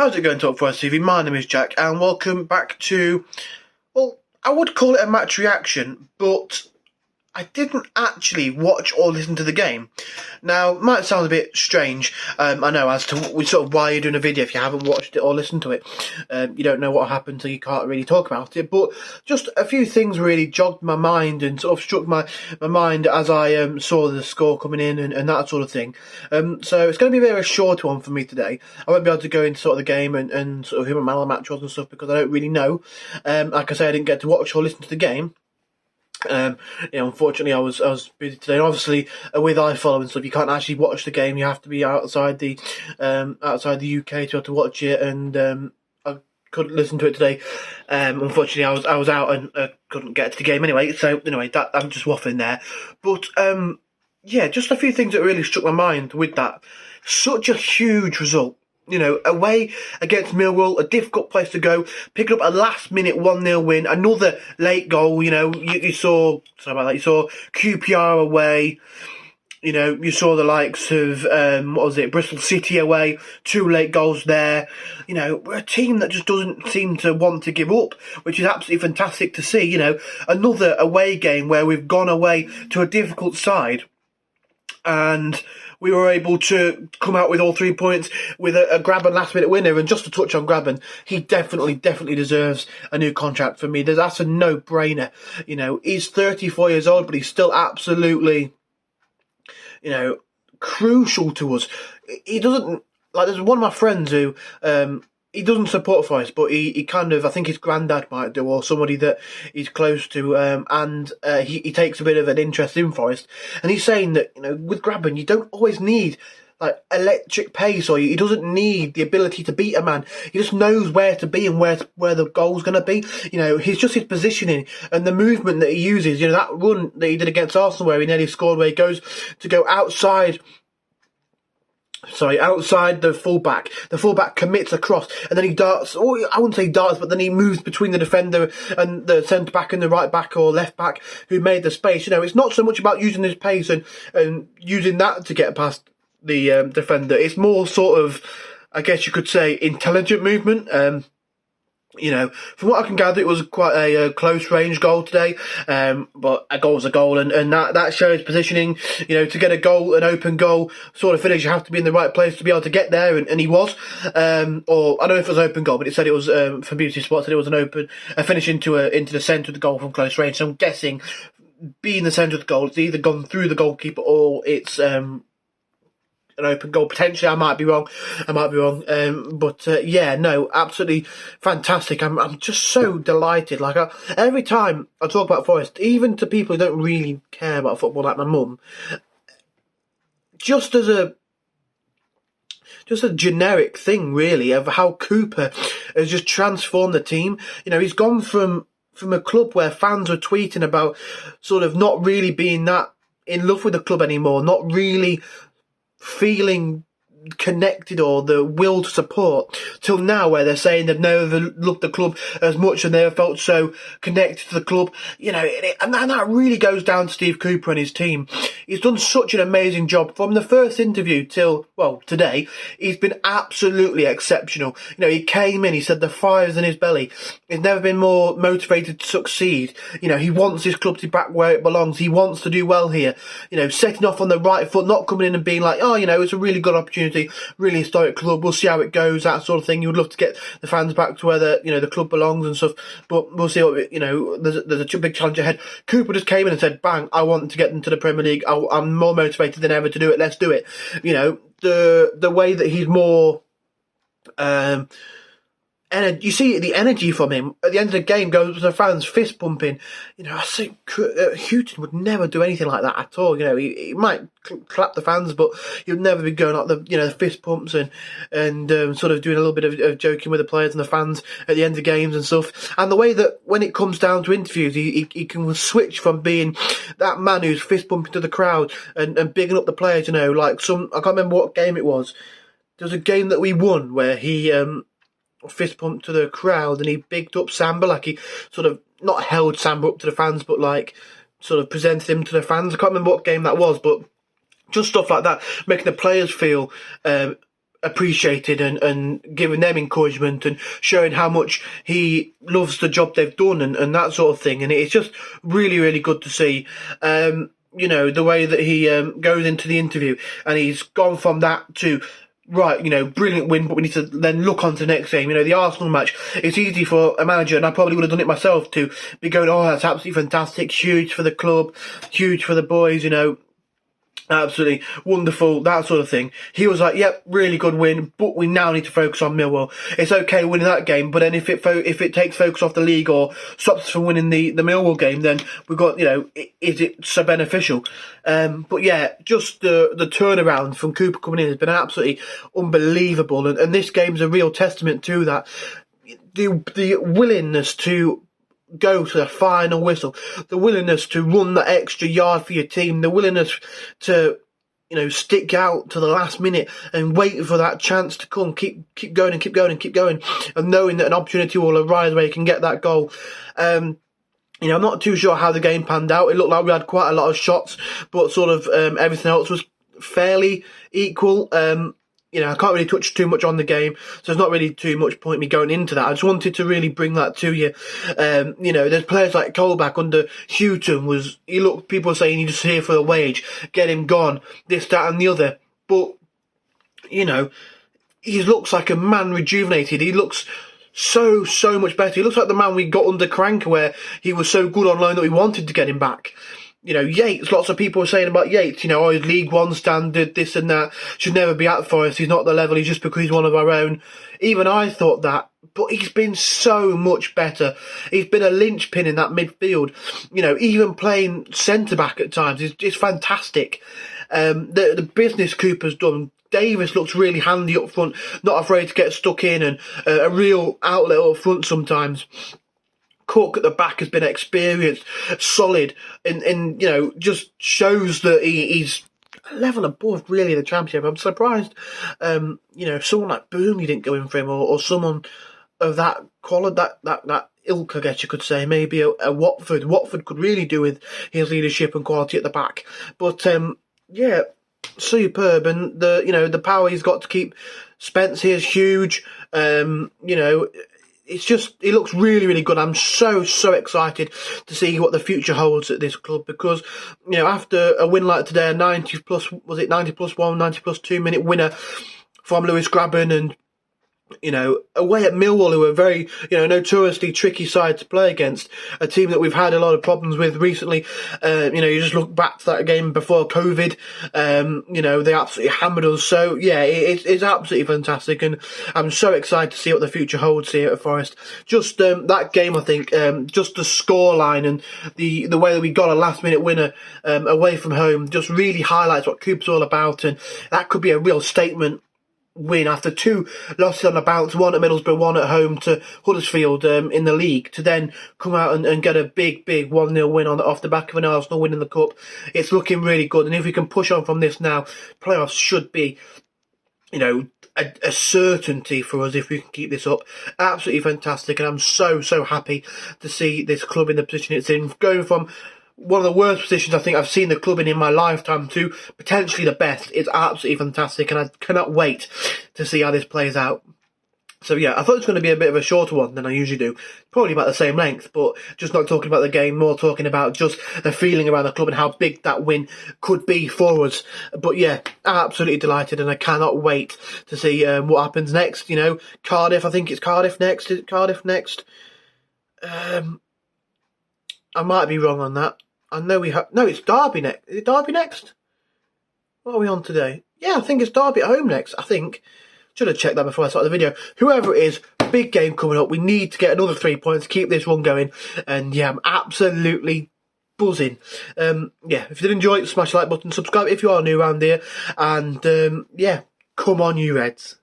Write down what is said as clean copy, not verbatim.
How's it going, Top 4 TV? My name is Jack, and welcome back to, well, I would call it a match reaction, but I didn't actually watch or listen to the game. Now, it might sound a bit strange, I know, as to why you're doing a video if you haven't watched it or listened to it. You don't know what happened, so you can't really talk about it. But just a few things really jogged my mind and sort of struck my mind as I saw the score coming in and that sort of thing. So it's going to be a very short one for me today. I won't be able to go into sort of the game and sort of who my man of the match was and stuff because I don't really know. Like I say, I didn't get to watch or listen to the game. Unfortunately, I was busy today. And obviously, with iFollow and stuff, you can't actually watch the game. You have to be outside the UK to be able to watch it. And I couldn't listen to it today. Unfortunately, I was out and couldn't get to the game anyway. So anyway, that I'm just waffling there. But just a few things that really struck my mind with that. Such a huge result. Away against Millwall, a difficult place to go, picking up a last-minute 1-0 win, another late goal, you saw QPR away, you saw the likes of, Bristol City away, 2 late goals there. We're a team that just doesn't seem to want to give up, which is absolutely fantastic to see, another away game where we've gone away to a difficult side, and we were able to come out with all 3 points with a Grabban last-minute winner. And just to touch on Grabban, he definitely deserves a new contract for me. That's a no-brainer. He's 34 years old, but he's still absolutely, crucial to us. He doesn't, there's one of my friends who, he doesn't support Forest, but he kind of, I think his granddad might do, or somebody that he's close to, and he takes a bit of an interest in Forest. And he's saying that, with Grabban, you don't always need, electric pace, or he doesn't need the ability to beat a man. He just knows where to be and where the goal's going to be. He's just his positioning and the movement that he uses. That run that he did against Arsenal where he nearly scored, where he goes to go outside the fullback. The fullback commits across, and then he darts. Or I wouldn't say darts, but then he moves between the defender and the centre back and the right back or left back who made the space. It's not so much about using his pace and using that to get past the defender. It's more sort of, I guess you could say, intelligent movement. From what I can gather, it was quite a close range goal today. But a goal's a goal, and that shows positioning. To get a goal, an open goal sort of finish, you have to be in the right place to be able to get there, and he was. Or I don't know if it was an open goal, but it said it was from Beauty Spot said it was a finish into the centre of the goal from close range. So I'm guessing, being the centre of the goal, it's either gone through the goalkeeper or it's an open goal. Potentially, I might be wrong. But absolutely fantastic. I'm just so delighted. Every time I talk about Forest, even to people who don't really care about football, like my mum, just as a generic thing, really, of how Cooper has just transformed the team. He's gone from a club where fans were tweeting about sort of not really being that in love with the club anymore, not really feeling connected or the will to support, till now where they're saying they've never loved the club as much and never felt so connected to the club. And that really goes down to Steve Cooper and his team. He's done such an amazing job from the first interview till, today. He's been absolutely exceptional. He came in, he said the fire's in his belly. He's never been more motivated to succeed. He wants his club to be back where it belongs. He wants to do well here. Setting off on the right foot, not coming in and being like, it's a really good opportunity, really historic club, we'll see how it goes, that sort of thing. You would love to get the fans back to where the club belongs and stuff, but we'll see what, there's a big challenge ahead. Cooper just came in and said, bang, I want to get them to the Premier League. I'm more motivated than ever to do it. Let's do it. The way that he's more, and you see the energy from him at the end of the game goes to the fans fist pumping. I think Houghton would never do anything like that at all. He might clap the fans, but he would never be going like the fist pumps and sort of doing a little bit of joking with the players and the fans at the end of games and stuff. And the way that when it comes down to interviews, he can switch from being that man who's fist pumping to the crowd and bigging up the players. I can't remember what game it was. There was a game that we won where he fist pump to the crowd and he bigged up Samba, he sort of not held Samba up to the fans, but sort of presented him to the fans. I can't remember what game that was, but just stuff like that, making the players feel appreciated and giving them encouragement and showing how much he loves the job they've done and that sort of thing. And it's just really, really good to see. The way that he goes into the interview and he's gone from that to, right, brilliant win, but we need to then look on to the next game. The Arsenal match, it's easy for a manager, and I probably would have done it myself, to be going, oh, that's absolutely fantastic, huge for the club, huge for the boys, absolutely wonderful, that sort of thing. He was like, yep, really good win, but we now need to focus on Millwall. It's okay winning that game, but then if it takes focus off the league or stops us from winning the Millwall game, then we've got, is it so beneficial? But yeah, just the turnaround from Cooper coming in has been absolutely unbelievable, and this game's a real testament to that. The willingness to go to the final whistle, the willingness to run that extra yard for your team, the willingness to, stick out to the last minute and wait for that chance to come, keep going and keep going and keep going, and knowing that an opportunity will arise where you can get that goal. I'm not too sure how the game panned out. It looked like we had quite a lot of shots, but sort of everything else was fairly equal. I can't really touch too much on the game, so there's not really too much point me going into that. I just wanted to really bring that to you. There's players like Colback under Houghton people were saying he's just here for a wage, get him gone, this, that and the other. But, he looks like a man rejuvenated. He looks so much better. He looks like the man we got under Cranker, where he was so good on loan that we wanted to get him back. Yates, lots of people were saying about Yates, his League One standard, this and that, should never be at Forest, he's not the level, he's just because he's one of our own. Even I thought that, but he's been so much better. He's been a linchpin in that midfield. Even playing centre-back at times is fantastic. The business Cooper's done. Davis looks really handy up front, not afraid to get stuck in, and a real outlet up front sometimes. Cook at the back has been experienced, solid, and just shows that he's a level above really the championship. I'm surprised, someone like Burnley didn't go in for him, or someone of that quality, that ilk, I guess you could say. Maybe a Watford. Watford could really do with his leadership and quality at the back. But yeah, superb, and the power he's got to keep Spence here is huge. It's just, he looks really, really good. I'm so excited to see what the future holds at this club, because, after a win like today, a 90 plus 1, 90 plus 2 minute winner from Lewis Grabban, and, away at Millwall, who are very, notoriously tricky side to play against, a team that we've had a lot of problems with recently. You just look back to that game before COVID, they absolutely hammered us. So, yeah, it's absolutely fantastic, and I'm so excited to see what the future holds here at Forest. Just that game, I think, just the scoreline and the way that we got a last-minute winner away from home just really highlights what Cooper's all about, and that could be a real statement win after 2 losses on the bounce, 1 at Middlesbrough, 1 at home to Huddersfield in the league, to then come out and get a big 1-0 win off the back of an Arsenal win in the Cup. It's looking really good, and if we can push on from this now, playoffs should be, a certainty for us if we can keep this up. Absolutely fantastic, and I'm so happy to see this club in the position it's in, going from one of the worst positions I think I've seen the club in my lifetime to potentially the best. It's absolutely fantastic, and I cannot wait to see how this plays out. So yeah, I thought it was going to be a bit of a shorter one than I usually do. Probably about the same length, but just not talking about the game, more talking about just the feeling around the club and how big that win could be for us. But yeah, absolutely delighted, and I cannot wait to see what happens next. Cardiff, I think it's Cardiff next. Is it Cardiff next? I might be wrong on that. I know we have... No, it's Derby next. Is it Derby next? What are we on today? Yeah, I think it's Derby at home next, I think. Should have checked that before I started the video. Whoever it is, big game coming up. We need to get another 3 points, keep this run going. And yeah, I'm absolutely buzzing. Yeah, if you did enjoy it, smash the like button, subscribe if you are new around here. And yeah, come on you Reds.